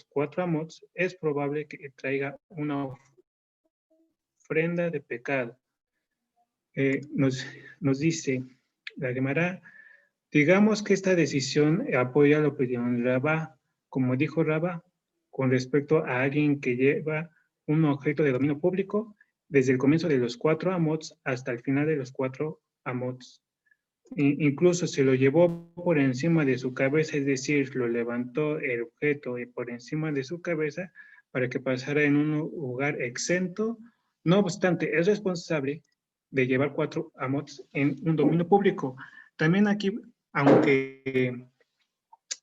4 amots, es probable que traiga una ofrenda de pecado. Nos dice la Gemara, digamos que esta decisión apoya la opinión de Rabá, como dijo Rabá, con respecto a alguien que lleva un objeto de dominio público desde el comienzo de los 4 amots hasta el final de los 4 amots. Incluso se lo llevó por encima de su cabeza, es decir, lo levantó el objeto por encima de su cabeza para que pasara en un lugar exento. No obstante, es responsable de llevar 4 amots en un dominio público. También aquí, aunque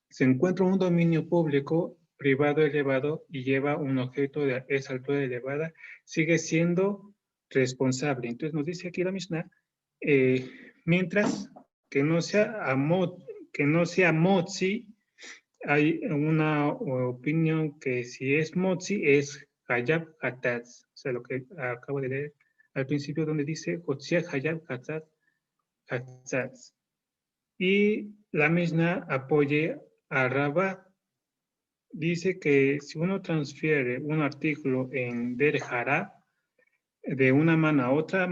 se encuentra un dominio público, privado elevado y lleva un objeto de esa altura elevada, sigue siendo responsable. Entonces nos dice aquí la Mishnah, mientras que no sea motzi, hay una opinión que si es motzi es hayab hatatz, o sea, lo que acabo de leer al principio donde dice Hotzia hayab hatatz. Y la Mishnah apoya a Rabá. Dice que si uno transfiere un artículo en derjara de una mano a otra,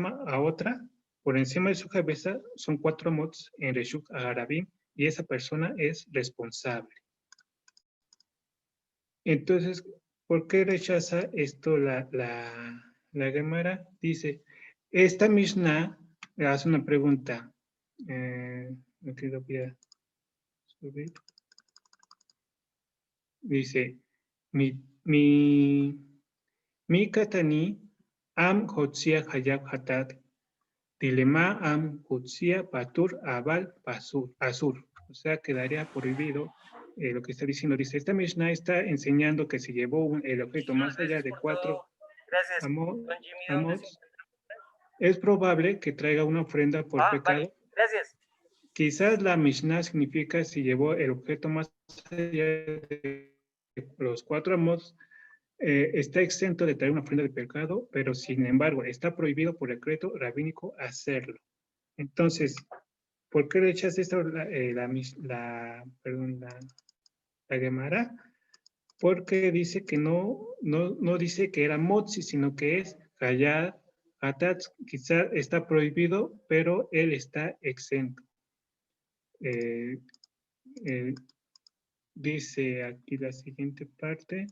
por encima de su cabeza son 4 amots en Reshuk Harabim y esa persona es responsable. Entonces, ¿por qué rechaza esto la Gemara? Dice, esta Mishnah le hace una pregunta. Aquí lo voy a subir. Dice, mi katani am hotzia hayab hatat dilema am hotzia patur abal asur. O sea, quedaría prohibido lo que está diciendo. Dice, esta Mishnah está enseñando que si llevó el objeto más allá de 4 amots, es probable que traiga una ofrenda por pecado. Vale. Gracias. Quizás la Mishnah significa si llevó el objeto más allá de los 4 amots, está exento de traer una ofrenda de pecado, pero sin embargo está prohibido por decreto rabínico hacerlo. Entonces, ¿por qué rechaza esto la Gemara? Porque dice que no dice que era motzi, sino que es hayat hatat. Quizá está prohibido, pero él está exento. Dice aquí la siguiente parte.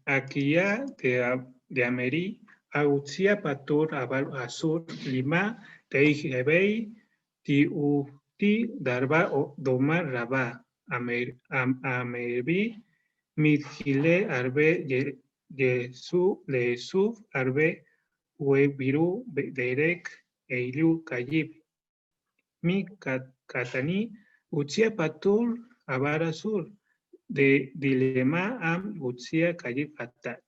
Aquí ya de Ameri, Autzia Patur Abal Asur, Lima, Teijebei, Ti Darba o Domar Rabá, Amerbi, Midhile Arbe Yesu Lesuf Arbe Uebiru Derek Eilu Kayib, Mi Katani, Utzia Patur Abar Asur, de dilema am Gutsia Kayib Hatat.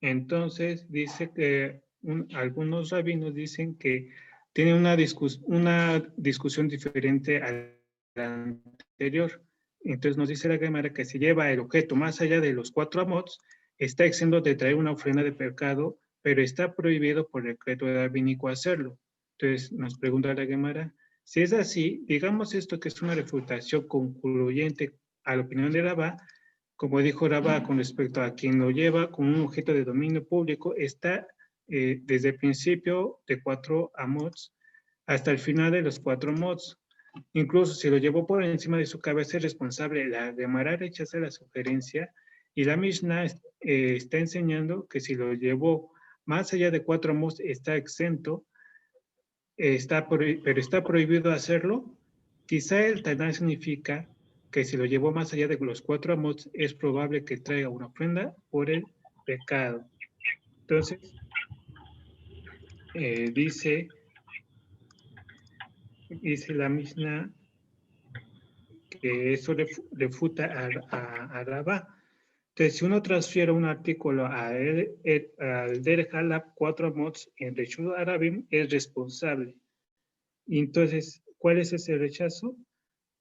Entonces dice que algunos rabinos dicen que tiene una discusión diferente a la anterior. Entonces nos dice la Gemara que si lleva el objeto más allá de los 4 amots, está exento de traer una ofrenda de pecado, pero está prohibido por decreto rabínico hacerlo. Entonces nos pregunta la Gemara, si es así, digamos esto que es una refutación concluyente a la opinión de Rabá, como dijo Rabá con respecto a quien lo lleva con un objeto de dominio público, está desde el principio de 4 amots hasta el final de los 4 amots. Incluso si lo llevó por encima de su cabeza, es responsable. La Gemara rechaza la sugerencia y la Mishnah está enseñando que si lo llevó más allá de 4 amots, está exento, pero está prohibido hacerlo. Quizá el Taná significa que si lo llevó más allá de los 4 amots, es probable que traiga una ofrenda por el pecado. Entonces, dice la Mishnah que eso refuta a Rabá. Entonces, si uno transfiere un artículo al Derech Halab 4 amots en Reshut Harabim, es responsable. Entonces, ¿cuál es ese rechazo?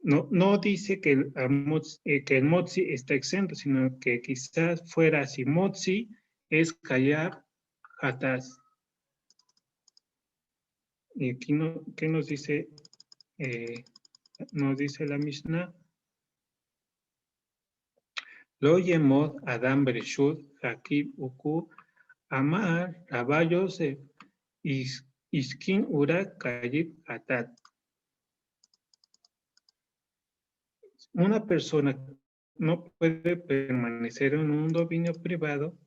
No dice que el motzi está exento, sino que quizás fuera si motzi es hayab hataz. Y aquí ¿qué nos dice? Nos dice la Mishnah. Lo yemod Adam Bereshut Hakib Uku Amar Rabba Yosef Iskin Ura Kayib Atat. Una persona no puede permanecer en un dominio privado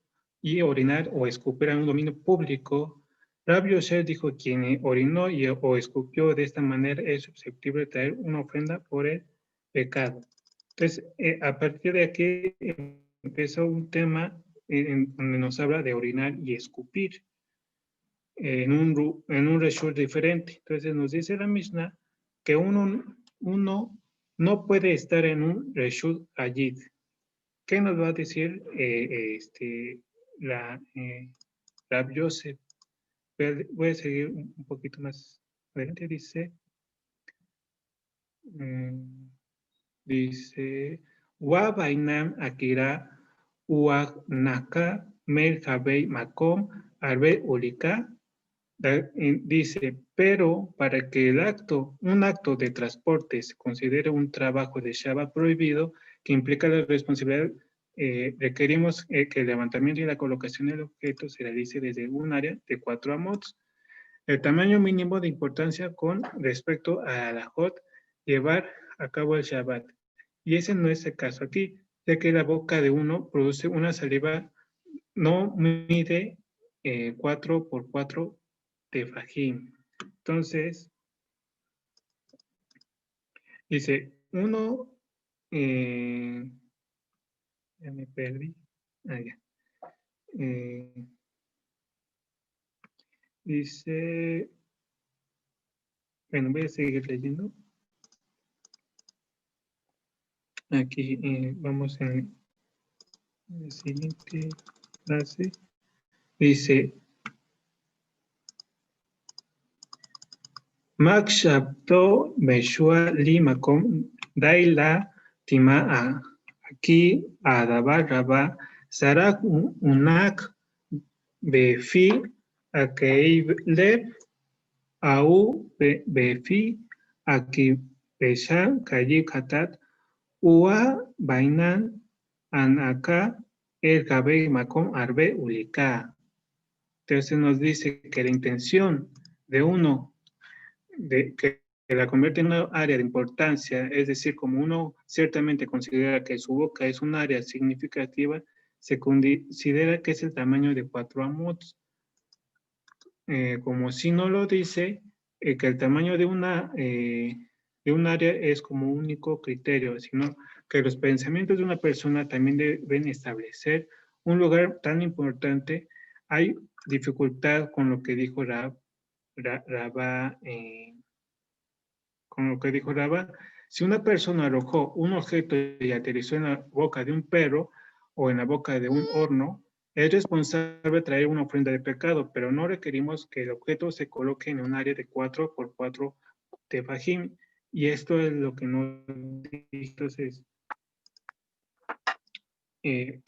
y orinar o escupir en un dominio público. Rabbi Yosef dijo: quien orinó o escupió de esta manera es susceptible de traer una ofrenda por el pecado. Entonces, a partir de aquí empezó un tema donde nos habla de orinar y escupir en un reshut diferente. Entonces nos dice la Mishnah que uno no puede estar en un reshut allí. ¿Qué nos va a decir Rabbi Yosef? Voy a seguir un poquito más adelante. Dice, Wa Bainam Akira Uagnaka Mer Habei Makom Arbe Ulika. Dice, pero para que un acto de transporte se considere un trabajo de Shabbat prohibido, que implica la responsabilidad, requerimos que el levantamiento y la colocación del objeto se realice desde un área de 4 amots. El tamaño mínimo de importancia con respecto a la Jot, llevar a cabo el Shabbat. Y ese no es el caso aquí, ya que la boca de uno produce una saliva, no mide 4 por 4 tefajim. Entonces, dice, ya me perdí. Ya. Dice, bueno, voy a seguir leyendo. Aquí vamos en la siguiente frase. Dice, Makshabto Meshua Limakom Daila Timaa. Aquí Adabar Rabba Sarak Unak Befi Akeileb Au Befi Akibeshan Kayib Hatat Ua Bainan Anaka El Gabe Makom Arbe Ulika. Entonces nos dice que la intención de uno que la convierte en una área de importancia, es decir, como uno ciertamente considera que su boca es un área significativa, se considera que es el tamaño de 4 amots. Como si no lo dice, que el tamaño de un área es como único criterio, sino que los pensamientos de una persona también deben establecer un lugar tan importante. Hay dificultad con lo que dijo Rabba. Si una persona arrojó un objeto y aterrizó en la boca de un perro o en la boca de un horno, es responsable traer una ofrenda de pecado, pero no requerimos que el objeto se coloque en un área de 4 por 4 tefajim. Y esto es lo que no dice. Entonces,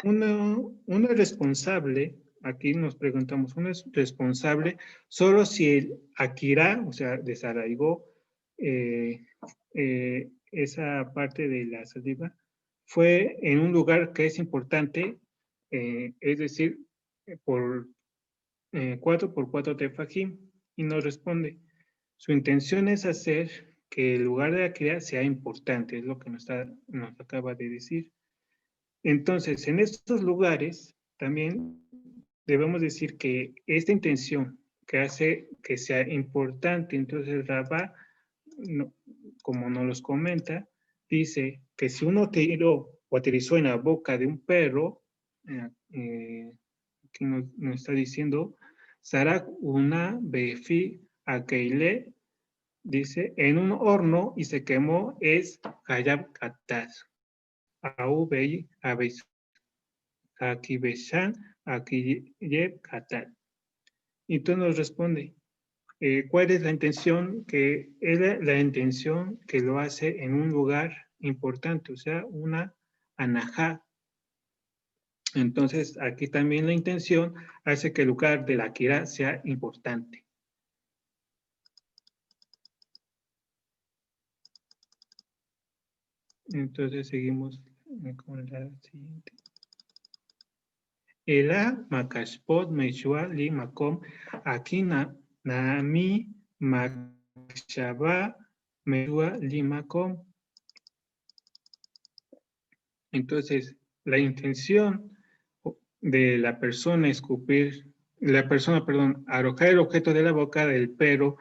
uno es responsable, aquí nos preguntamos, uno es responsable solo si el Akira, o sea, desarraigó esa parte de la saliva, fue en un lugar que es importante, es decir, por 4 por 4 tefajim, y nos responde, su intención es hacer que el lugar de Akira sea importante, es lo que nos acaba de decir. Entonces, en estos lugares también debemos decir que esta intención que hace que sea importante, entonces el Rabá, como nos los comenta, dice que si uno tiró o aterrizó en la boca de un perro, aquí nos está diciendo, Sarak una befi akeile, dice, en un horno y se quemó, es Hayab Kataz. Aquí Beshan, aquí Yeb Katal. Y entonces nos responde, ¿cuál es la intención? Que es la intención que lo hace en un lugar importante, o sea, una anajá. Entonces, aquí también la intención hace que el lugar de la Kira sea importante. Entonces seguimos con la siguiente. Ela makashpot meshua li makom aquí naami makshaba meshua li makom. Entonces, la intención de la persona arrojar el objeto de la boca del perro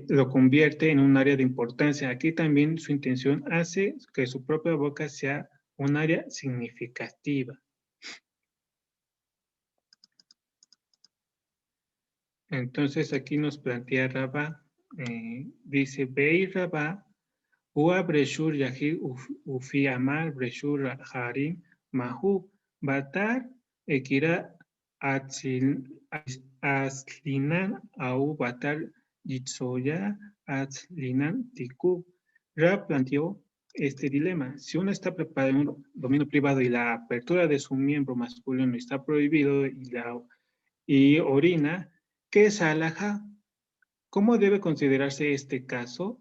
lo convierte en un área de importancia. Aquí también su intención hace que su propia boca sea un área significativa. Entonces aquí nos plantea Rabá, dice, Bei Rabá, Ua Breshur Yahid Ufi Amal Breshur Harim Mahu Batar Ekira Aslinan Au Batar Yitsoya Aslinan Tiku. Rab planteó este dilema. Si uno está preparado en un dominio privado y la apertura de su miembro masculino está prohibido y orina, ¿qué es halajá? ¿Cómo debe considerarse este caso?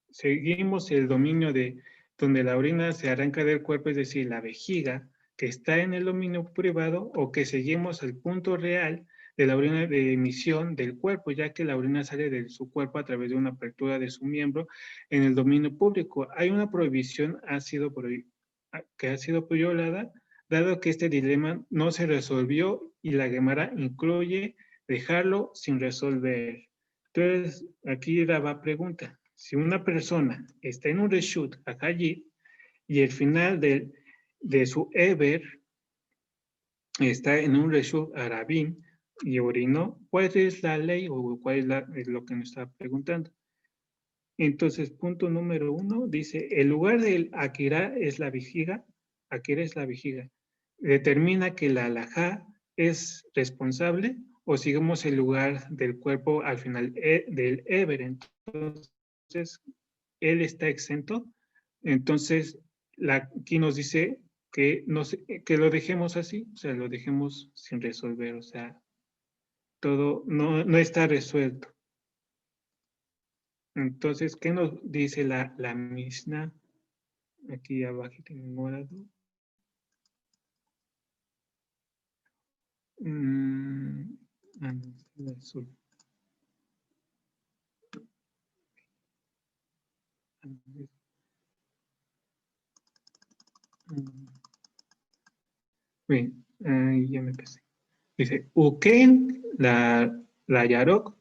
Seguimos el dominio de donde la orina se arranca del cuerpo, es decir, la vejiga, que está en el dominio privado, o que seguimos el punto real de la orina de emisión del cuerpo, ya que la orina sale de su cuerpo a través de una apertura de su miembro en el dominio público. Hay una prohibición que ha sido violada, dado que este dilema no se resolvió y la Gemara incluye dejarlo sin resolver. Entonces, aquí Rabá pregunta, si una persona está en un reshut akayit y el final de su eber está en un reshut arabim y orinó, ¿cuál es la ley o cuál es lo que nos está preguntando? Entonces, punto número 1 dice, el lugar del akira es la vejiga, determina que la halajá es responsable o sigamos el lugar del cuerpo al final del eber. Entonces, él está exento. Entonces, aquí nos dice que lo dejemos así, o sea, lo dejemos sin resolver, o sea, todo no está resuelto. Entonces, ¿qué nos dice la Mishnah? Aquí abajo en morado. Azul. Bien, ya me empecé. Dice, Uken la Yarok,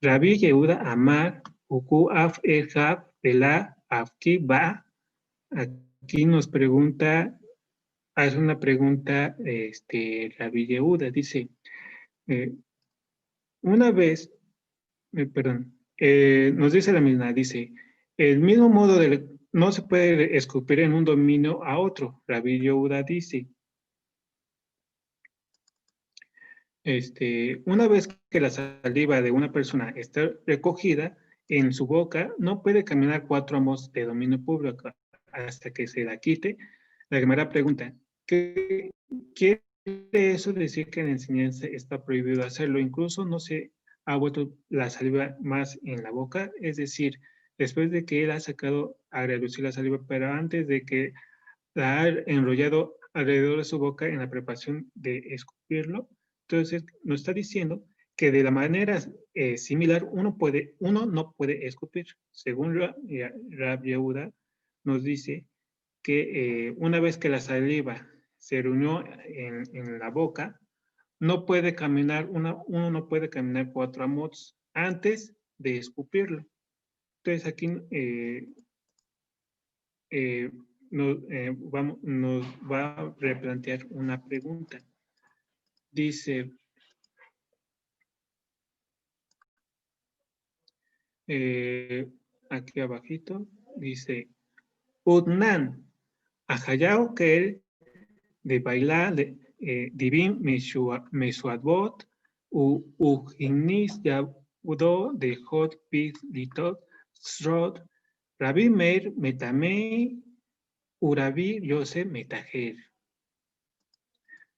Rabbi Yehuda Amar, Uku Af Ejab, Ela Afki Ba. Aquí nos pregunta, hace una pregunta, Rabbi Yehuda, dice, una vez, nos dice la misma, dice, el mismo modo no se puede escupir en un dominio a otro. Rabbi Yehuda dice, una vez que la saliva de una persona está recogida en su boca, no puede caminar 4 amos de dominio público hasta que se la quite. La Gemara pregunta, ¿qué quiere eso decir que en la enseñanza está prohibido hacerlo? Incluso no se ha vuelto la saliva más en la boca, es decir, después de que él ha sacado a reducir la saliva, pero antes de que la ha enrollado alrededor de su boca en la preparación de escupirlo. Entonces, nos está diciendo que de la manera similar uno no puede escupir. Según Rab Yehuda, nos dice que una vez que la saliva se reunió en la boca, no puede caminar, uno no puede caminar 4 amos antes de escupirlo. Entonces aquí nos va a replantear una pregunta. Dice, aquí abajito, dice, Udnan, Ajayao que él de bailar divin mesuadbot, ujignis yabudo de hot pig litot, srod, Rabbi Meir metamei, urabi yose metajer.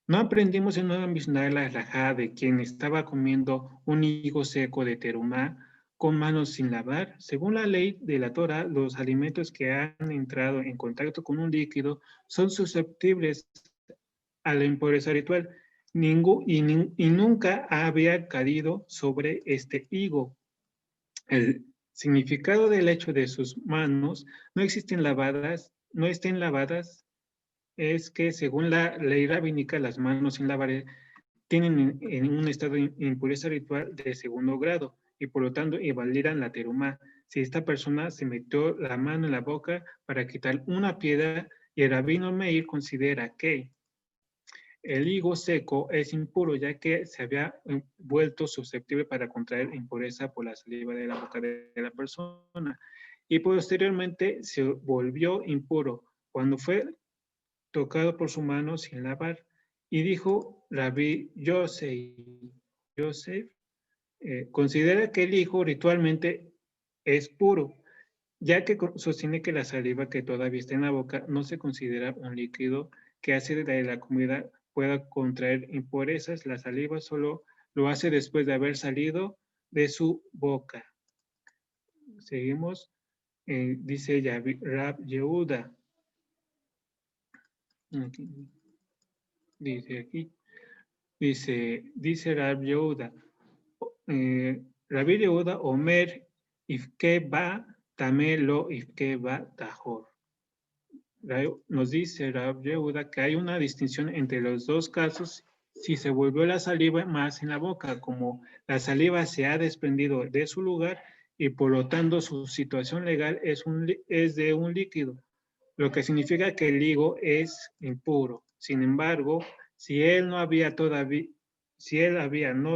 No aprendimos en Nueva Mishnah la rajá de quien estaba comiendo un higo seco de terumá con manos sin lavar. Según la ley de la Torah, los alimentos que han entrado en contacto con un líquido son susceptibles a la impureza ritual. Y nunca había caído sobre este higo. El significado del hecho de sus manos no estén lavadas, es que según la ley rabínica, las manos sin lavar tienen en un estado de impureza ritual de segundo grado y por lo tanto invalidan la terumá. Si esta persona se metió la mano en la boca para quitar una piedra y el rabino Meir considera que el higo seco es impuro ya que se había vuelto susceptible para contraer impureza por la saliva de la boca de la persona y posteriormente se volvió impuro cuando fue tocado por su mano sin lavar. Y dijo Rabí Yosef, considera que el higo ritualmente es puro, ya que sostiene que la saliva que todavía está en la boca no se considera un líquido que hace de la comida pueda contraer impurezas. La saliva solo lo hace después de haber salido de su boca. Seguimos, dice Rab Yehuda. Dice Rab Yehuda, Rabbi Yehuda Omer Ifke ba Tamé lo Ifke ba Tahor. Nos dice Rab Yehuda que hay una distinción entre los dos casos si se volvió la saliva más en la boca, como la saliva se ha desprendido de su lugar y por lo tanto su situación legal es de un líquido, lo que significa que el higo es impuro. Sin embargo, si él no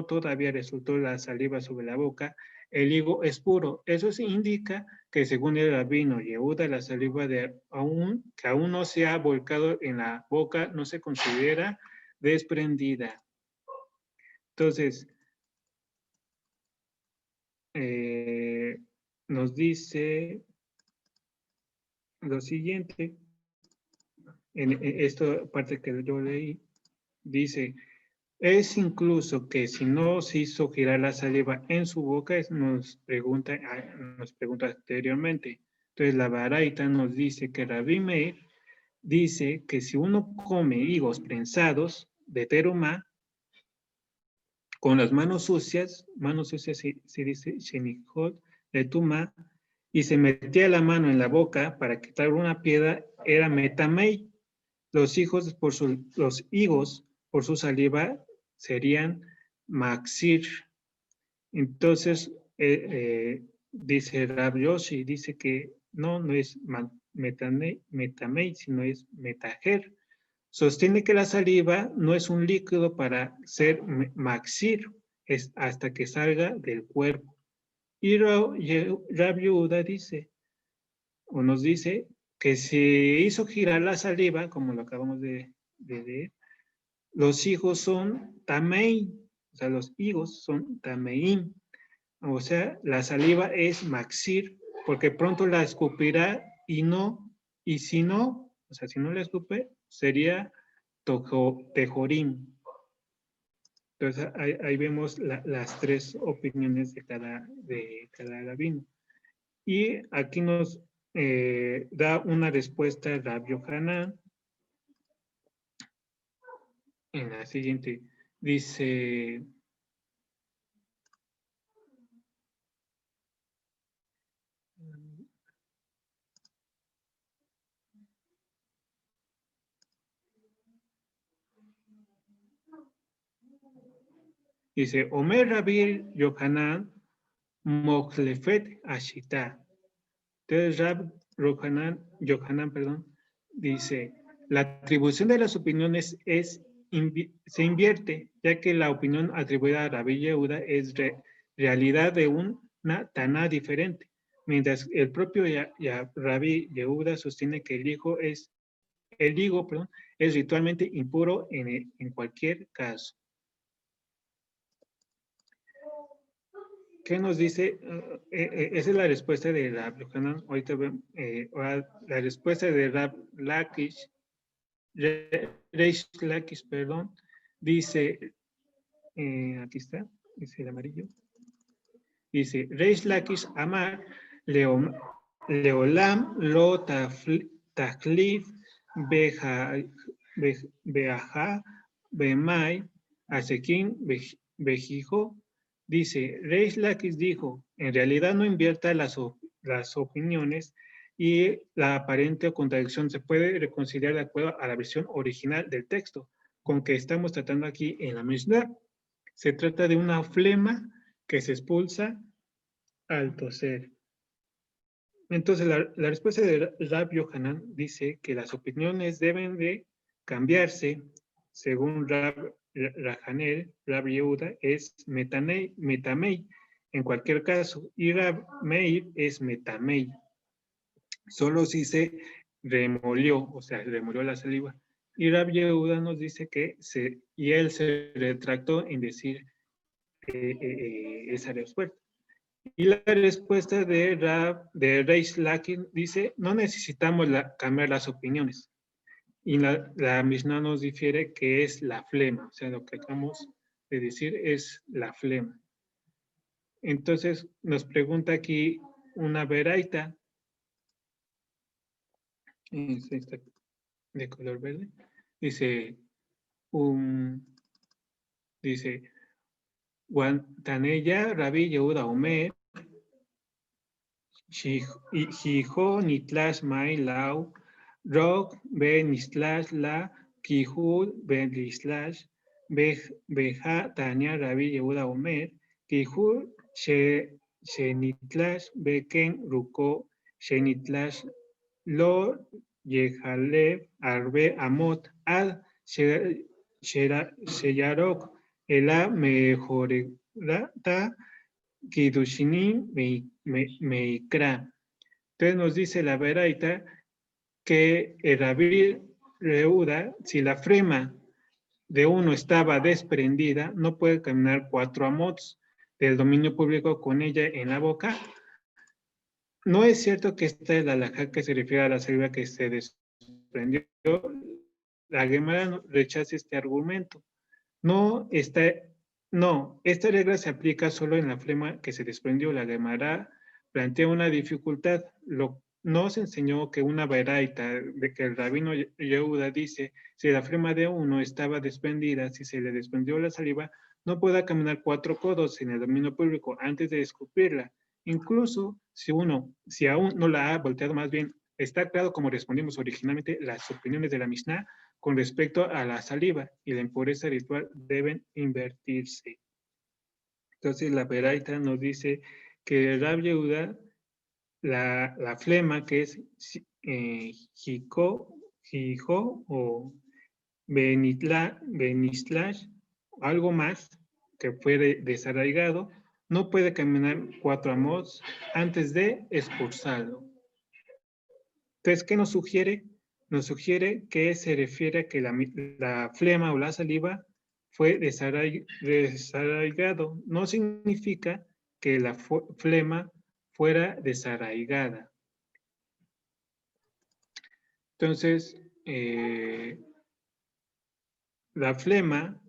todavía resultó la saliva sobre la boca, el higo es puro. Eso sí indica que según el rabino Yehuda, la saliva que aún no se ha volcado en la boca no se considera desprendida. Entonces, nos dice lo siguiente, en esta parte que yo leí, dice, es incluso que si no se hizo girar la saliva en su boca, nos pregunta anteriormente. Entonces la Baraita nos dice que Rabbi Meir dice que si uno come higos prensados de terumá, con las manos sucias se dice shenichot de tumá, y se metía la mano en la boca para quitar una piedra, era metamei. Los higos por su saliva serían maxir. Entonces, dice Rab Yoshi, dice que no es metamei, sino es metajer. Sostiene que la saliva no es un líquido para ser maxir, es hasta que salga del cuerpo. Y Rab Yehuda dice, o nos dice, que se hizo girar la saliva, como lo acabamos de leer, los higos son tamei, o sea, los higos son tameim, o sea, la saliva es maxir, porque pronto la escupirá y si no, o sea, si no la escupe, sería tejorim. Entonces, ahí vemos las tres opiniones de cada rabino. Y aquí nos da una respuesta Rab Yohanan en la siguiente. Dice, Omer Rabbi Yohanan Mochlefet Ashita. Entonces, Rab Yohanan, dice, la atribución de las opiniones se invierte, ya que la opinión atribuida a Rabbi Yehuda es realidad de una Taná diferente, mientras el propio Rabbi Yehuda sostiene que el higo es ritualmente impuro en cualquier caso. ¿Qué nos dice? Esa es la respuesta de Rab Yohanan. Ahorita la respuesta de Rab Lakish, Reish Lakish, dice, aquí está, dice el amarillo. Dice, Reish Lakish Amar Leolam lo Tachlif Beaja Bemai Asekin Bejijo. Dice, Reish Lakish dijo, en realidad no invierta las opiniones y la aparente contradicción se puede reconciliar de acuerdo a la versión original del texto con que estamos tratando aquí en la Mishnah. Se trata de una flema que se expulsa al toser. Entonces, la respuesta de Rab Yohanan dice que las opiniones deben de cambiarse. Según Rab Rahanel, Rab Yehuda es metamei en cualquier caso, y Rab Meir es metamei. Solo si se remolió, o sea, remolió la saliva. Y Rab Yehuda nos dice que él se retractó en decir esa respuesta. Y la respuesta de Reish Lakish dice, no necesitamos cambiar las opiniones. Y la Mishnah nos difiere que es la flema, o sea, lo que acabamos de decir es la flema. Entonces, nos pregunta aquí una veraita, de color verde, dice, Tanella Rabbi Yehuda Omer, Hijo Nitlash Mai Lau, Rok Ben Nislash La, Kihul Ben Nislash, Beja Tania Rabbi Yehuda Omer, Kihul Shenitlash Beken Ruko, Shenitlash Lo Yehalev Arbe Amot Ad Sheyarok Ela Mejorata Kidushini Meikra. Entonces nos dice la veraita que el Rabbi Yehuda, si la flema de uno estaba desprendida, no puede caminar 4 amots del dominio público con ella en la boca. No es cierto que esta es la halajá que se refiere a la saliva que se desprendió. La Gemara rechaza este argumento. Esta regla se aplica solo en la flema que se desprendió. La Gemara plantea una dificultad. Nos enseñó que una veraita de que el rabino Yehuda dice, si la flema de uno estaba desprendida, si se le desprendió la saliva, no pueda caminar 4 codos en el dominio público antes de escupirla. Incluso si aún no la ha volteado, más bien, está claro como respondimos originalmente las opiniones de la Mishnah con respecto a la saliva y la impureza ritual deben invertirse. Entonces la veraita nos dice que Rab Yehuda, la flema que es Jijo o Benislash, algo más que fue desarraigado, no puede caminar 4 amos antes de expulsarlo. Entonces, ¿qué nos sugiere? Nos sugiere que se refiere a que la flema o la saliva fue desarraigado. No significa que la flema fuera desarraigada. Entonces, la flema,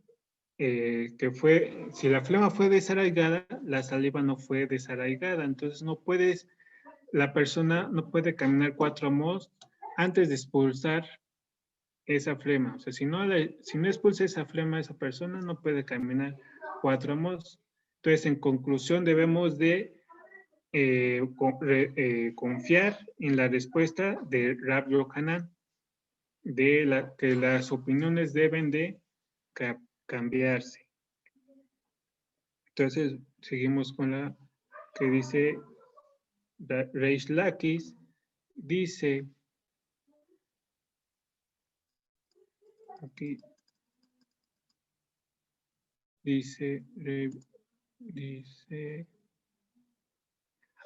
si la flema fue desarraigada, la saliva no fue desarraigada. Entonces, la persona no puede caminar 4 amos antes de expulsar esa flema. O sea, si no expulsa esa flema, esa persona no puede caminar 4 amos. Entonces, en conclusión, debemos de confiar en la respuesta de Rab Yohanan, que las opiniones deben de cambiarse. Entonces, seguimos con la que dice Reish Lakish, dice aquí, dice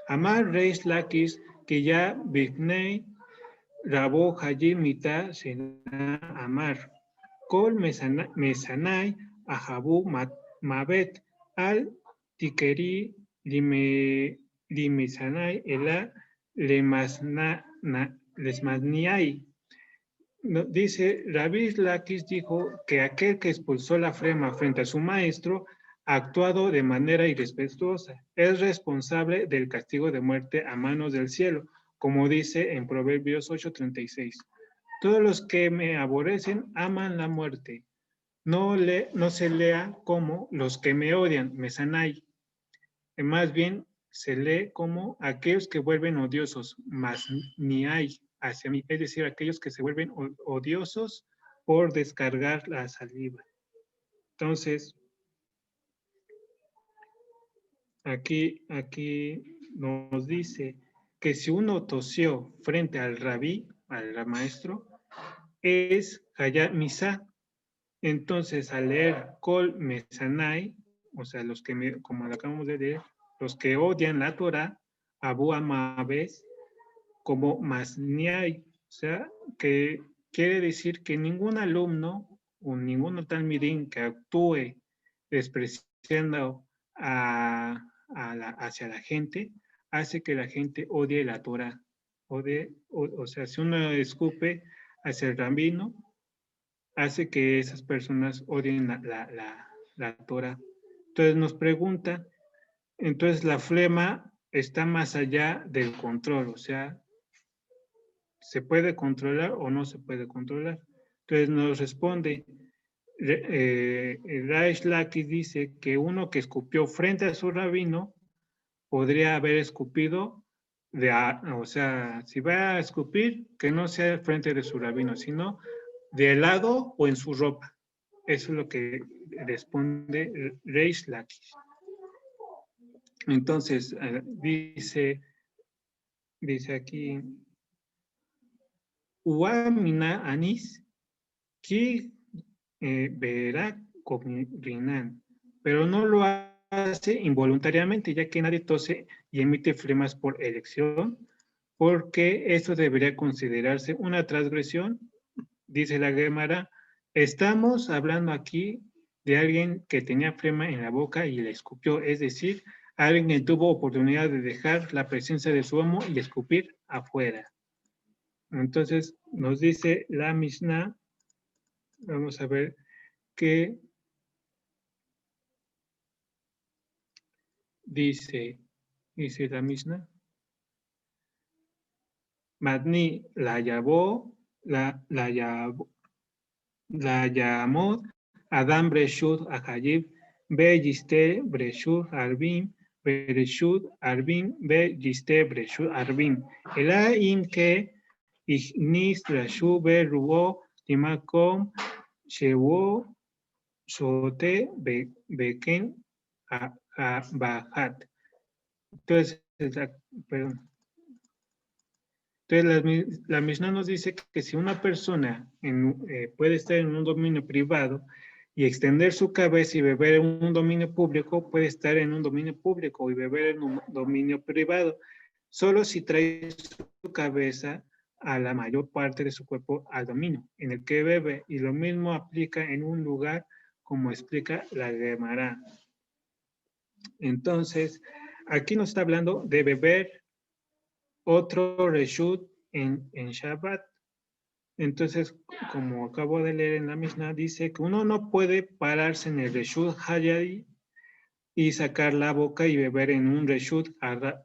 Amar Reish Lakish que ya Bignei Rabo Hayim Mita Sena Amar Kol Mesanai Ahabu Mabet Al Tikeri Limesanai Ela Lesmasniai. Dice, Rabbi Lakish dijo que aquel que expulsó la flema frente a su maestro, actuado de manera irrespetuosa, es responsable del castigo de muerte a manos del cielo, como dice en Proverbios 8:36. Todos los que me aborrecen aman la muerte. No se lea como los que me odian, mesanai. Más bien se lee como aquellos que vuelven odiosos, mas ni hay hacia mí. Es decir, aquellos que se vuelven odiosos por descargar la saliva. Entonces, aquí nos dice que si uno tosió frente al rabí, al maestro, es hayat misa. Entonces, al leer Kol Mesanai, o sea, los que, como lo acabamos de leer, los que odian la Torah, Abu Amabes, como Masniai, o sea, que quiere decir que ningún alumno o ningún talmidín que actúe despreciando hacia la gente, hace que la gente odie la Torah. O sea, si uno escupe hacia el rabino, hace que esas personas odien la Torah. Entonces nos pregunta, entonces la flema está más allá del control, o sea, ¿se puede controlar o no se puede controlar? Entonces nos responde, Raish Lakish dice que uno que escupió frente a su rabino podría haber escupido, o sea, si va a escupir, que no sea frente de su rabino, sino de lado o en su ropa. Eso es lo que responde Reish Lakish. Entonces, dice aquí, Uamina Anis, Ki verá Rinan, pero no lo hace involuntariamente, ya que nadie tose y emite flemas por elección, porque esto debería considerarse una transgresión. Dice la Gemara, estamos hablando aquí de alguien que tenía flema en la boca y le escupió, es decir, alguien que tuvo oportunidad de dejar la presencia de su amo y escupir afuera. Entonces, nos dice la Mishnah, vamos a ver que dice la Mishnah, Madni la llamó Adam Breshut Ahayib, Be Yiste Breshut Arbim, Breshut Arbim, Be Yiste Breshut Arbim. Ela im que Ignis Rashu Be Rubo Timakom Shewo Sote Beken Bahat. Entonces, perdón. Entonces, la Mishnah nos dice que si una persona puede estar en un dominio privado y extender su cabeza y beber en un dominio público, puede estar en un dominio público y beber en un dominio privado, solo si trae su cabeza a la mayor parte de su cuerpo al dominio en el que bebe, y lo mismo aplica en un lugar como explica la Gemara. Entonces, aquí nos está hablando de beber otro reshut en Shabbat. Entonces, como acabo de leer en la Mishnah, dice que uno no puede pararse en el reshut hayadi y sacar la boca y beber en un reshut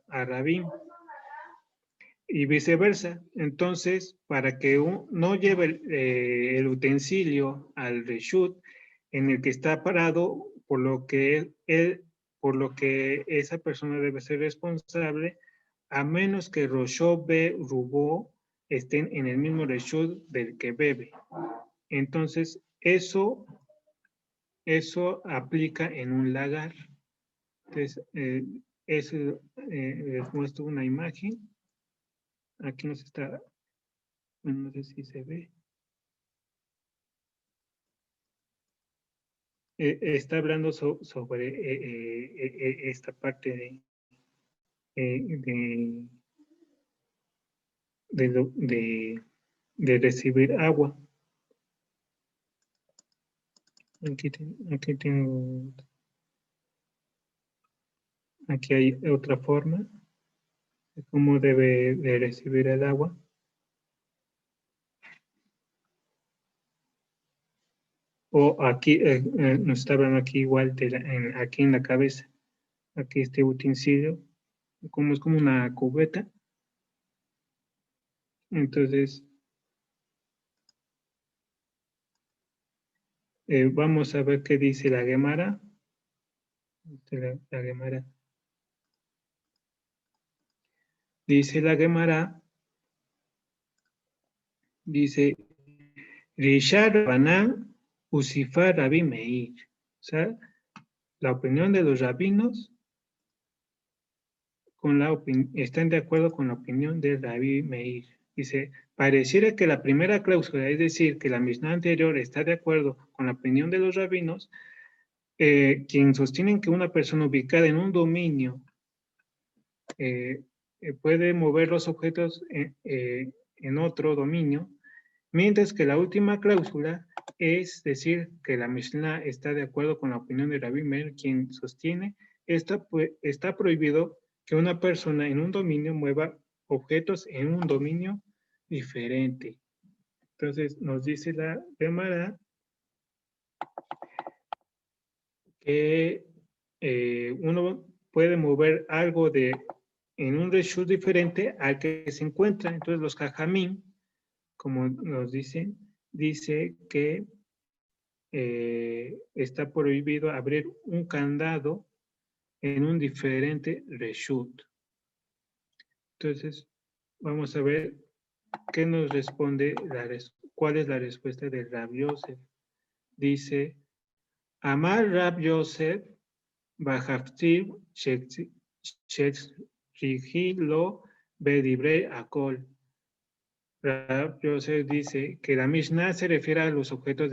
arabim y viceversa. Entonces, para que no lleve el utensilio al reshut en el que está parado, por lo que esa persona debe ser responsable, a menos que Rosho be Rubó estén en el mismo reshut del que bebe. Entonces, eso aplica en un lagar. Entonces, les muestro una imagen. Aquí nos está, no sé si se ve. Está hablando sobre esta parte de recibir agua. Aquí hay otra forma de cómo debe de recibir el agua. O aquí, nos está hablando aquí igual, aquí en la cabeza. Aquí este utensilio, como es como una cubeta. Entonces, vamos a ver qué dice la Gemara. La Gemara. Dice la Gemara, dice, Rishar Banán Usifar Rabbi Meir. O sea, la opinión de los rabinos están de acuerdo con la opinión de Rabbi Meir. Dice, pareciera que la primera cláusula, es decir, que la Mishnah anterior está de acuerdo con la opinión de los rabinos, quien sostienen que una persona ubicada en un dominio puede mover los objetos en otro dominio, mientras que la última cláusula es decir que la Mishnah está de acuerdo con la opinión de Rabbi Meir, quien sostiene está prohibido que una persona en un dominio mueva objetos en un dominio diferente. Entonces nos dice la Gemara que uno puede mover algo en un reshut diferente al que se encuentra. Entonces los jajamín, como nos dicen, dice que está prohibido abrir un candado en un diferente reshut. Entonces, vamos a ver qué nos responde, cuál es la respuesta de Rab Yosef. Dice, Amar Rab Yosef, Bajaftir Shechigilo Bedibrei Akol. Rab Yosef dice que la Mishnah se refiere a los objetos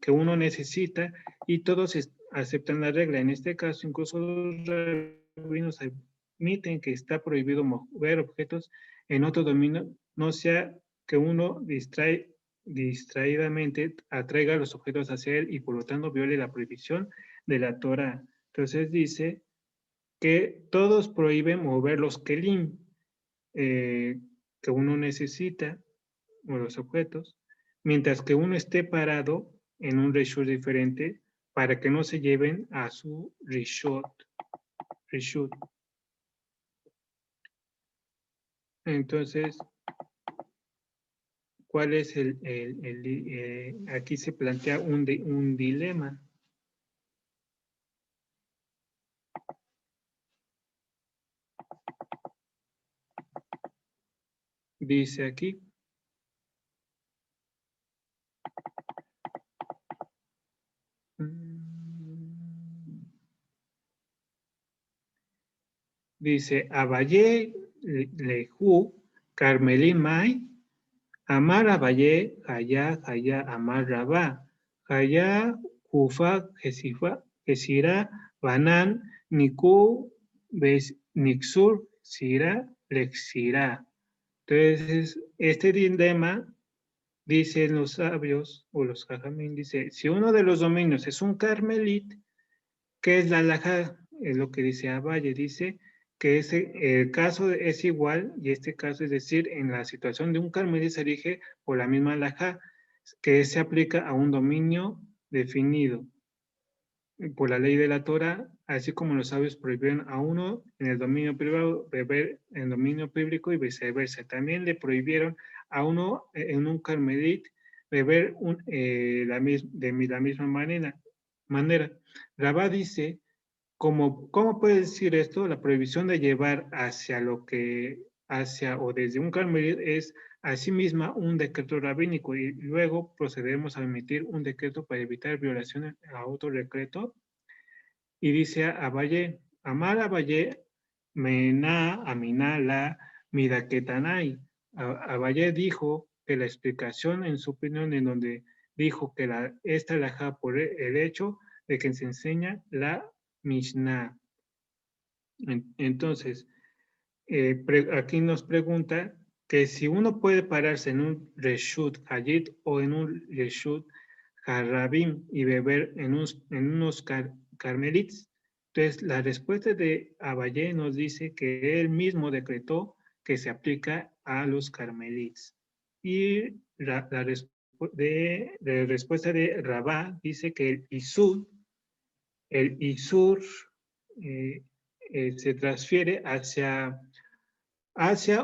que uno necesita y todos aceptan la regla. En este caso, incluso los rabinos admiten que está prohibido mover objetos en otro dominio, no sea que uno distraídamente atraiga los objetos hacia él y por lo tanto viole la prohibición de la Torah. Entonces dice que todos prohíben mover los kelim que uno necesita, o los objetos, mientras que uno esté parado en un reshut diferente para que no se lleven a su reshut. Entonces, ¿cuál es aquí se plantea un dilema? Dice aquí, dice, Abaye lehu Carmelín Mai, Amar Abaye, Haya, Amar Rabá, Haya, Kufa, Gesira, Banan, Niku, Nixur, Sira, Lexira. Entonces, este dilema, dicen los sabios, o los jajamín, dice, si uno de los dominios es un carmelit, ¿qué es la alajá? Es lo que dice Abaye, dice que el caso es igual, y este caso, es decir, en la situación de un carmelit se rige por la misma alajá, que se aplica a un dominio definido por la ley de la Torah, así como los sabios prohibieron a uno en el dominio privado beber en el dominio público y viceversa. También le prohibieron a uno en un carmelit beber de la misma manera. Rabá dice, ¿cómo puede decir esto? La prohibición de llevar hacia o desde un carmelit es asimisma un decreto rabínico y luego procederemos a emitir un decreto para evitar violaciones a otro decreto. Y dice a Valle, Amar a Valle, Mena, Aminala, Midaketanai. Valle dijo que la explicación en su opinión en donde dijo que esta alajá por el hecho de que se enseña la Mishnah. Entonces, aquí nos pregunta que si uno puede pararse en un reshut hayit o en un reshut harabim y beber en unos carmelits. Entonces, la respuesta de Abaye nos dice que él mismo decretó que se aplica a los carmelits. Y la respuesta de respuesta de Rabá dice que el Isur se transfiere hacia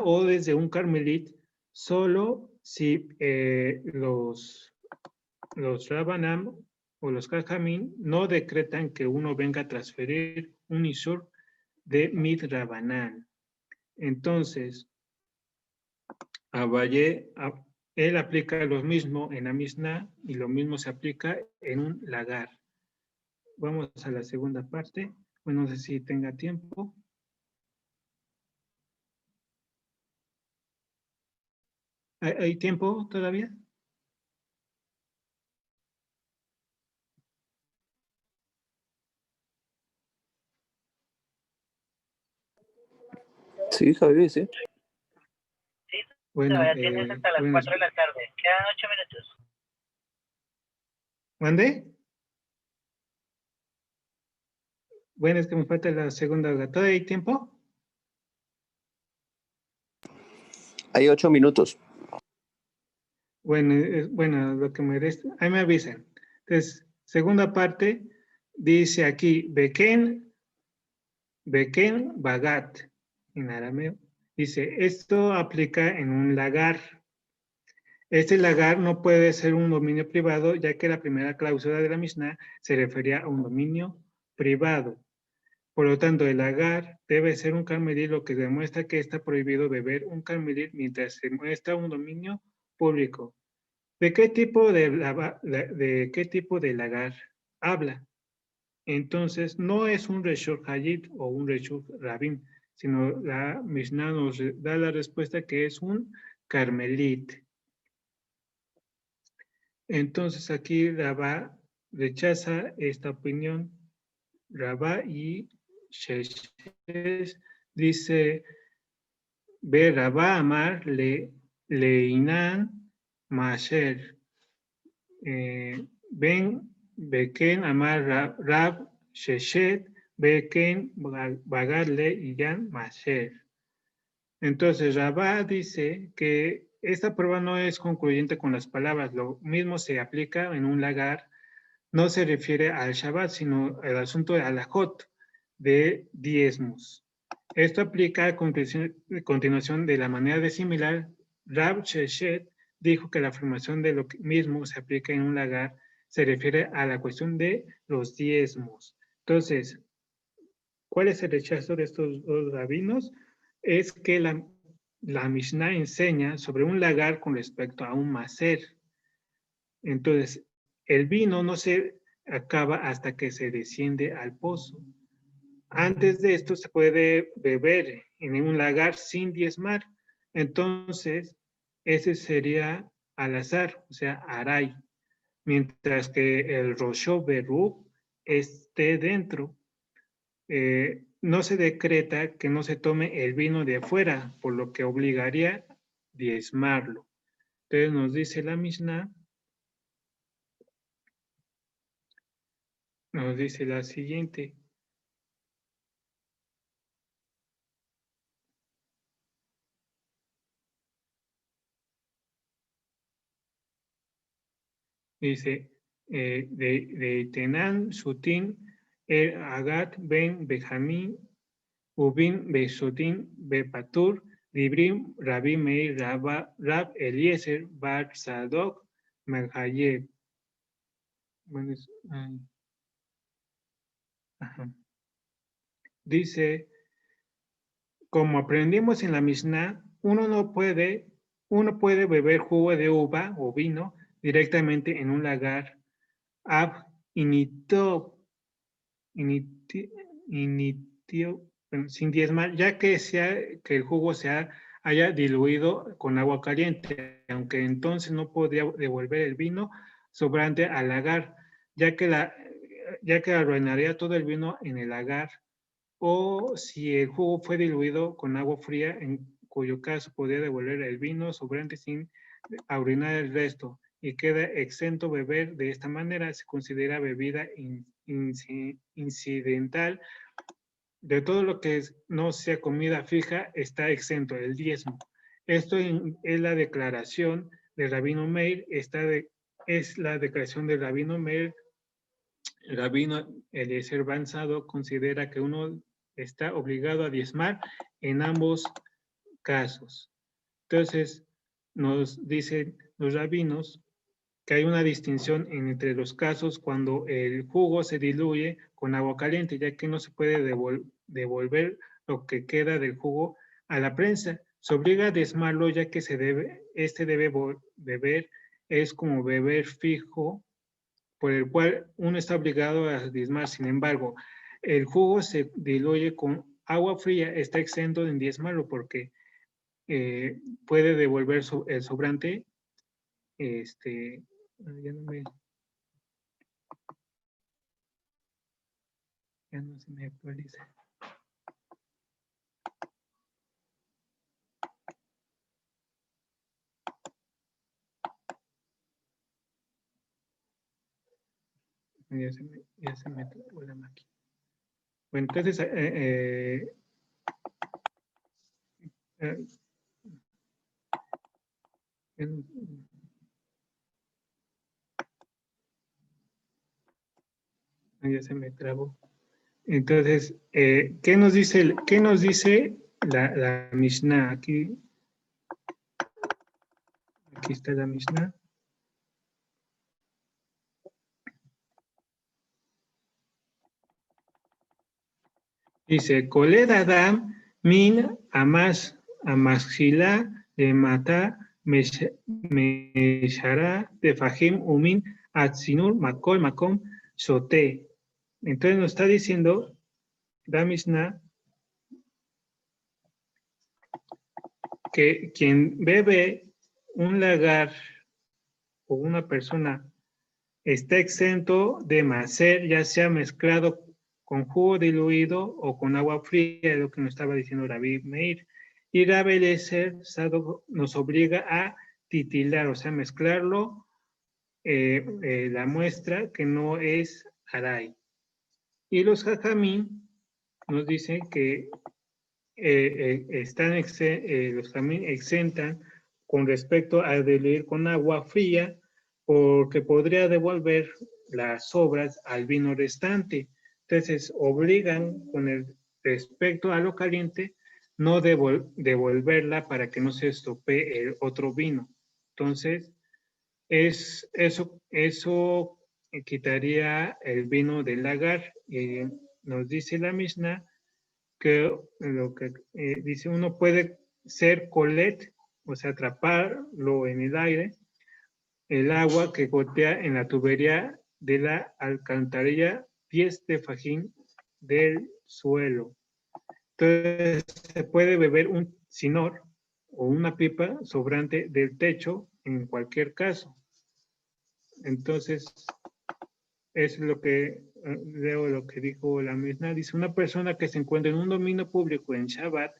o desde un Carmelit solo si los Rabbanam o los Jajamín no decretan que uno venga a transferir un Isur de Midrabanan. Entonces, Abaye, él aplica lo mismo en la Mishnah y lo mismo se aplica en un lagar. Vamos a la segunda parte. Bueno, no sé si tenga tiempo. ¿Hay tiempo todavía? Sí, Javi, sí. Bueno, todavía tienes hasta las 4 de la tarde. Quedan 8 minutos. ¿Mande? Bueno, es que me falta la segunda hora. ¿Todavía hay tiempo? Hay 8 minutos. Bueno, lo que me resta, ahí me avisan. Entonces, segunda parte, dice aquí, Beken Bagat, en arameo. Dice, esto aplica en un lagar. Este lagar no puede ser un dominio privado, ya que la primera cláusula de la Mishnah se refería a un dominio privado. Por lo tanto, el lagar debe ser un carmelí, lo que demuestra que está prohibido beber un carmelí mientras se muestra un dominio público. ¿De qué tipo de lagar habla? Entonces, no es un Reshut Hayit o un Reshut Rabin, sino la Mishnah nos da la respuesta que es un Carmelit. Entonces, aquí Rabá rechaza esta opinión. Rabá y Sheshes dice, Ve Rabá Amar Leinan Masher. Ben Beken Amar Rab Sheshet Beken Bagadle y Yan Masher. Entonces, Rabá dice que esta prueba no es concluyente con las palabras, lo mismo se aplica en un lagar, no se refiere al Shabbat, sino al asunto de alajot, de diezmos. Esto aplica a continuación de la manera de similar. Rab Sheshet dijo que la afirmación de lo mismo se aplica en un lagar, se refiere a la cuestión de los diezmos. Entonces, ¿cuál es el rechazo de estos dos rabinos? Es que la Mishnah enseña sobre un lagar con respecto a un maser. Entonces, el vino no se acaba hasta que se desciende al pozo. Antes de esto se puede beber en un lagar sin diezmar. Entonces, ese sería al azar, o sea, aray. Mientras que el rosho berub esté dentro. No se decreta que no se tome el vino de afuera, por lo que obligaría a diezmarlo. Entonces nos dice la Mishnah, nos dice la siguiente. Dice, de Tenan, Sutin, Agat, Ben, Benjamín, Ubin, Besotin, Bepatur, Dibrim, Rabbi Meir, Rab Eliezer, Bar Sadok, Merhayeb. Bueno, dice, como aprendimos en la Mishnah, uno puede beber jugo de uva o vino directamente en un lagar ab initio, sin diezmar, ya que el jugo haya diluido con agua caliente, aunque entonces no podría devolver el vino sobrante al lagar, ya que arruinaría todo el vino en el lagar, o si el jugo fue diluido con agua fría, en cuyo caso podría devolver el vino sobrante sin arruinar el resto, y queda exento beber. De esta manera se considera bebida incidental. De todo lo que no sea comida fija está exento el diezmo. Esto es la declaración de Rabino Meir, es la declaración de Rabino Meir. El Rabino Eliezer Banzado considera que uno está obligado a diezmar en ambos casos. Entonces, nos dicen los rabinos que hay una distinción entre los casos cuando el jugo se diluye con agua caliente, ya que no se puede devolver lo que queda del jugo a la prensa. Se obliga a diezmarlo, ya que debe beber, es como beber fijo, por el cual uno está obligado a diezmar. Sin embargo, el jugo se diluye con agua fría, está exento de diezmarlo porque puede devolver el sobrante. Ya no se me actualiza. Ya se me trabó la máquina. Bueno, entonces, ya se me trabó. Entonces, ¿qué nos dice la Mishnah? Aquí está la Mishnah. Dice, Koled Adam min amashila de mata meshara de fahim umin atzinur makol makom shote. Entonces nos está diciendo la Mishnah que quien bebe un lagar o una persona está exento de macer, ya sea mezclado con jugo diluido o con agua fría, lo que nos estaba diciendo Rabbi Meir. Y Rabbi Eliezer nos obliga a titilar, o sea, mezclarlo, la muestra que no es aray. Y los jajamín nos dicen que los jajamín exentan con respecto a diluir con agua fría, porque podría devolver las sobras al vino restante. Entonces, obligan con el respecto a lo caliente, no devolverla para que no se estropee el otro vino. Entonces, eso quitaría el vino del lagar. Nos dice la Mishnah que lo que dice, uno puede ser colet, o sea, atraparlo en el aire, el agua que gotea en la tubería de la alcantarilla 10 de fajín del suelo. Entonces, se puede beber un sinor o una pipa sobrante del techo en cualquier caso. Entonces, es lo que leo lo que dijo la Mishnah. Dice, una persona que se encuentra en un dominio público en Shabbat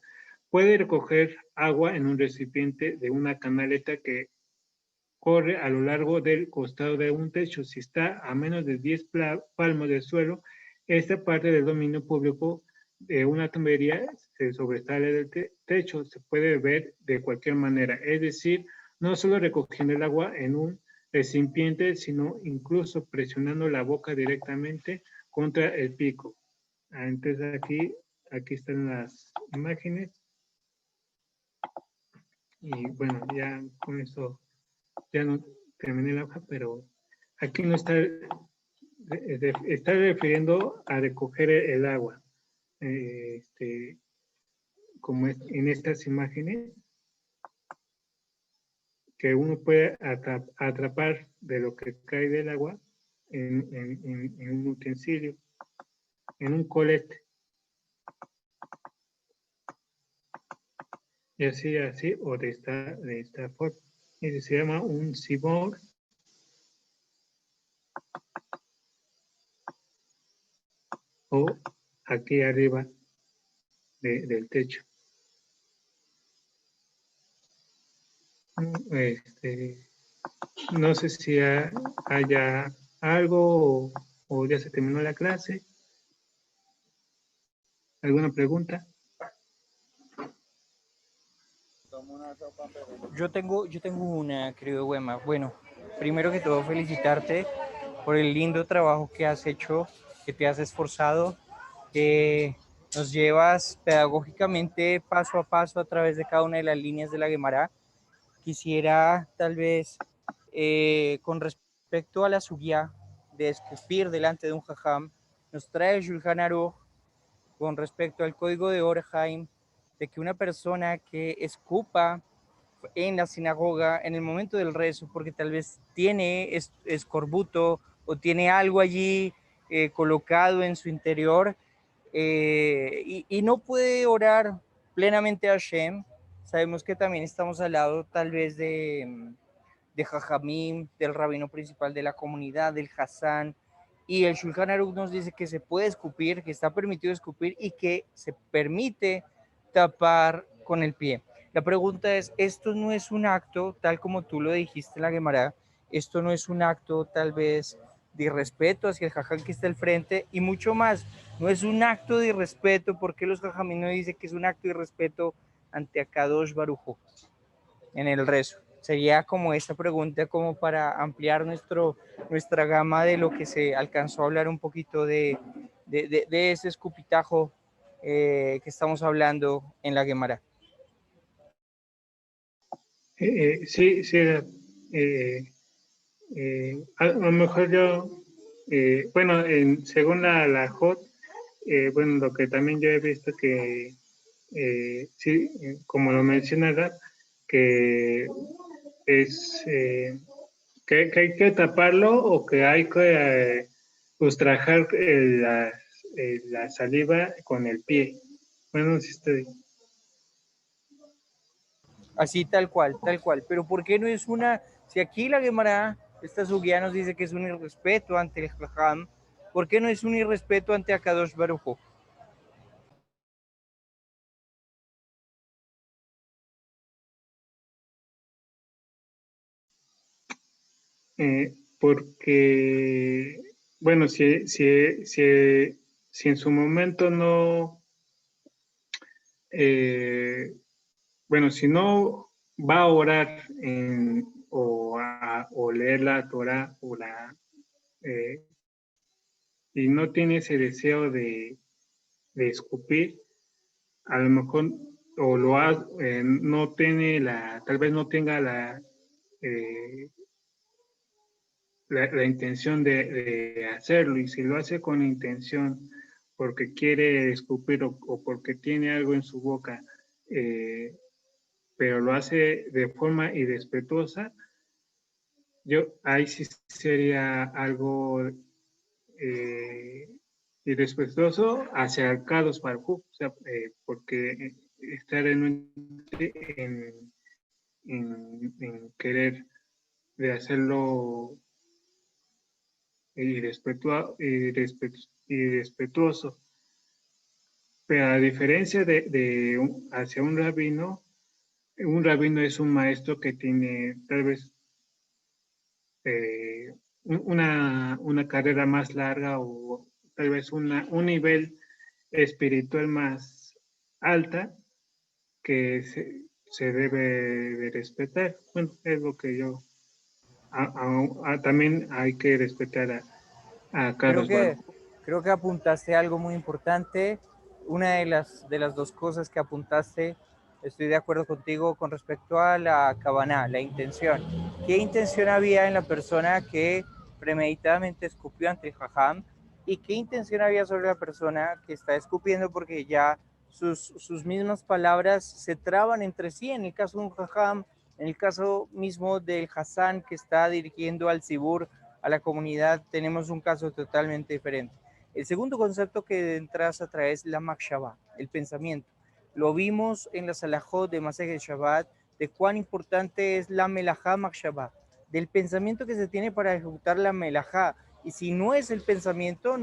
puede recoger agua en un recipiente de una canaleta que corre a lo largo del costado de un techo. Si está a menos de 10 palmos del suelo, esta parte del dominio público de una tubería se sobresale del techo. Se puede beber de cualquier manera. Es decir, no solo recogiendo el agua en un recipiente, sino incluso presionando la boca directamente contra el pico. Entonces aquí están las imágenes. Y bueno, ya con eso ya no terminé la hoja, pero aquí no está refiriendo a recoger el agua. Como en estas imágenes, que uno puede atrapar de lo que cae del agua en un utensilio, en un colete. Y así, o de esta forma. Y se llama un sibor. O aquí arriba del techo. No sé si haya algo o ya se terminó la clase. ¿Alguna pregunta? Tomo una sopa. Yo tengo una, querido Wema. Bueno, primero que todo, felicitarte por el lindo trabajo que has hecho, que te has esforzado, que nos llevas pedagógicamente paso a paso a través de cada una de las líneas de la Gemara. Quisiera tal vez, con respecto a la sugía de escupir delante de un jajam, nos trae Shulchan Aruch con respecto al código de Orheim, de que una persona que escupa en la sinagoga en el momento del rezo, porque tal vez tiene escorbuto o tiene algo allí colocado en su interior, y no puede orar plenamente a Hashem. Sabemos que también estamos al lado tal vez de Jajamim, del rabino principal de la comunidad, del Hassan, y el Shulchan Aruch nos dice que se puede escupir, que está permitido escupir y que se permite tapar con el pie. La pregunta es, ¿esto no es un acto, tal como tú lo dijiste en la Gemara, esto no es un acto tal vez de irrespeto hacia el jajam que está al frente? Y mucho más, no es un acto de irrespeto, porque los jajamim no dicen que es un acto de irrespeto ante Akadosh Baruj Hu en el rezo? Sería como esta pregunta como para ampliar nuestra gama de lo que se alcanzó a hablar un poquito de ese escupitajo que estamos hablando en la Gemara. Sí, sí. A lo mejor yo, bueno, según la JOT, bueno, lo que también yo he visto que, sí, como lo mencionaba, que es que hay que taparlo o que hay que sustrajar la saliva con el pie. Bueno, si estoy... Así tal cual, tal cual. Pero ¿por qué no es una, si aquí la Gemara, esta suguía nos dice que es un irrespeto ante el Jajam, ¿por qué no es un irrespeto ante Akadosh Baruj Hu? Porque, bueno, si en su momento no, bueno, si no va a orar o leer la Torah eh, y no tiene ese deseo de escupir, a lo mejor o no tiene tal vez no tenga eh, la intención de hacerlo, y si lo hace con intención porque quiere escupir o porque tiene algo en su boca, pero lo hace de forma irrespetuosa, ahí sí sería algo irrespetuoso hacia el Kadosh Baruj Hu, o sea, porque está renuente en querer de hacerlo irrespetuoso. Pero a diferencia hacia un rabino es un maestro que tiene tal vez una carrera más larga o tal vez un nivel espiritual más alta que se debe de respetar. Bueno, es lo que yo... también hay que respetar a Creo Carlos que, Baruj. creo que apuntaste algo muy importante. Una de las dos cosas que apuntaste, estoy de acuerdo contigo con respecto a la kavaná, la intención. ¿Qué intención había en la persona que premeditadamente escupió ante el jajam? ¿Y qué intención había sobre la persona que está escupiendo porque ya sus mismas palabras se traban entre sí? En el caso de un jajam, en el caso mismo del Hassan que está dirigiendo al Sibur, a la comunidad, tenemos un caso totalmente diferente. El segundo concepto que entras a traer es la Makshava, el pensamiento. Lo vimos en la Salahot de Masej Shabbat, de cuán importante es la Melajá Makshava, del pensamiento que se tiene para ejecutar la Melajá. Y si no es el pensamiento,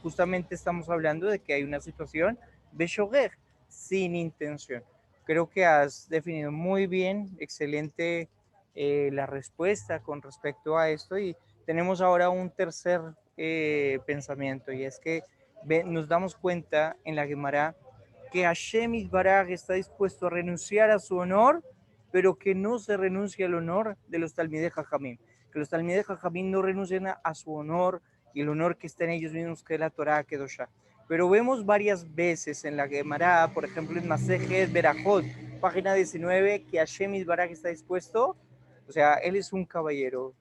justamente estamos hablando de que hay una situación de Shoger, sin intención. Creo que has definido muy bien, excelente la respuesta con respecto a esto, y tenemos ahora un tercer pensamiento, y es que nos damos cuenta en la Gemara que Hashem Yisbaraj está dispuesto a renunciar a su honor pero que no se renuncie al honor de los Talmidei Jajamim, que los Talmidei Jajamim no renuncien a su honor y el honor que está en ellos mismos, que es la Torah Kedoshá. Pero vemos varias veces en la Gemara, por ejemplo en Masejet Berajot, página 19, que Hashem Yisbaraj está dispuesto, o sea, él es un caballero,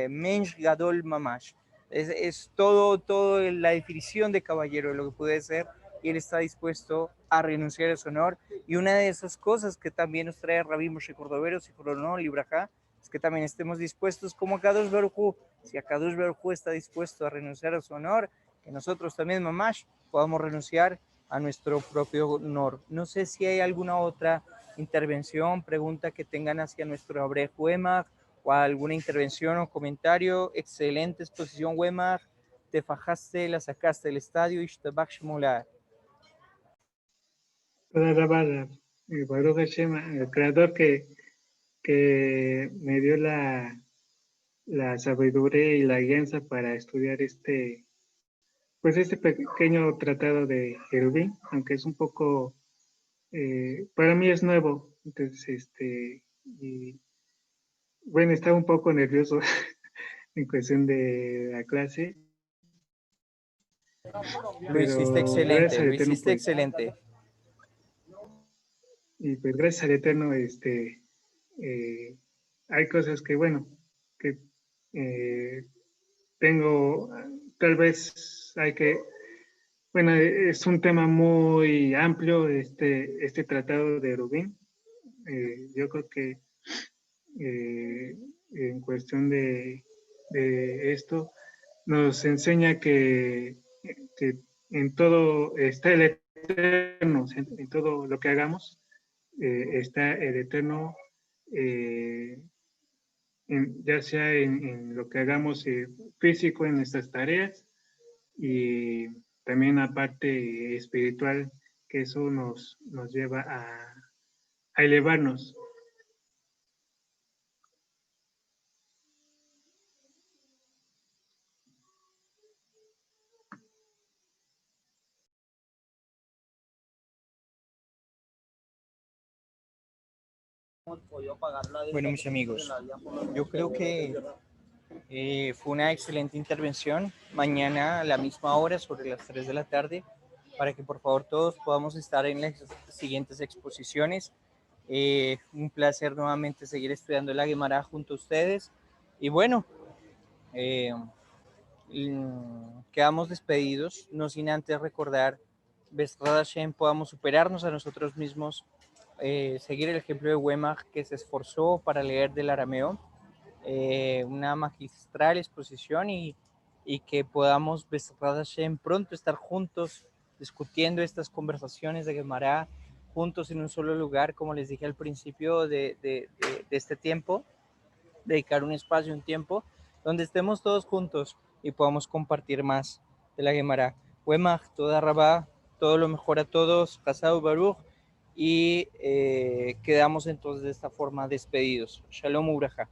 Mensch Gadol Mamash, es todo la definición de caballero, de lo que puede ser, y él está dispuesto a renunciar a su honor. Y una de esas cosas que también nos trae Rabbi Moshe Cordovero, y Coronó Libraja, es que también estemos dispuestos como Kadosh Baruj Hu. Si Kadosh Baruj Hu está dispuesto a renunciar a su honor, que nosotros también, Mamash, podamos renunciar a nuestro propio honor. No sé si hay alguna otra intervención, pregunta que tengan hacia nuestro Abrej Wemach, o alguna intervención o comentario. Excelente exposición, Wemach. Te fajaste, la sacaste del estadio. Ishtabach Shmulah. Baruch Hashem, el creador que me dio la sabiduría y la guianza para estudiar este pequeño tratado de Eruvin, aunque es un poco, para mí es nuevo, entonces, y, bueno, estaba un poco nervioso en cuestión de la clase. Lo hiciste excelente, lo Eterno, hiciste excelente. Y pues gracias al Eterno, hay cosas que, bueno, que tengo, tal vez hay que, bueno, es un tema muy amplio este tratado de Eruvin. Yo creo que en cuestión de esto, nos enseña que en todo está el Eterno, en todo lo que hagamos, está el Eterno, ya sea en lo que hagamos físico, en nuestras tareas, y también aparte espiritual, que eso nos lleva a elevarnos. Bueno, mis amigos, yo creo que fue una excelente intervención. Mañana a la misma hora, sobre las 3 de la tarde, para que por favor todos podamos estar en las siguientes exposiciones. Un placer nuevamente seguir estudiando la Gemara junto a ustedes. Y bueno, quedamos despedidos, no sin antes recordar, Bezrat Hashem, podamos superarnos a nosotros mismos, seguir el ejemplo de Wemach, que se esforzó para leer del arameo, una magistral exposición, y que podamos, Bezrat Hashem, pronto estar juntos discutiendo estas conversaciones de Gemara, juntos en un solo lugar, como les dije al principio de este tiempo, dedicar un espacio, un tiempo, donde estemos todos juntos y podamos compartir más de la Gemara. Wemach, toda Rabá, todo lo mejor a todos, Hasau Baruch, y quedamos entonces de esta forma despedidos. Shalom Ubraja.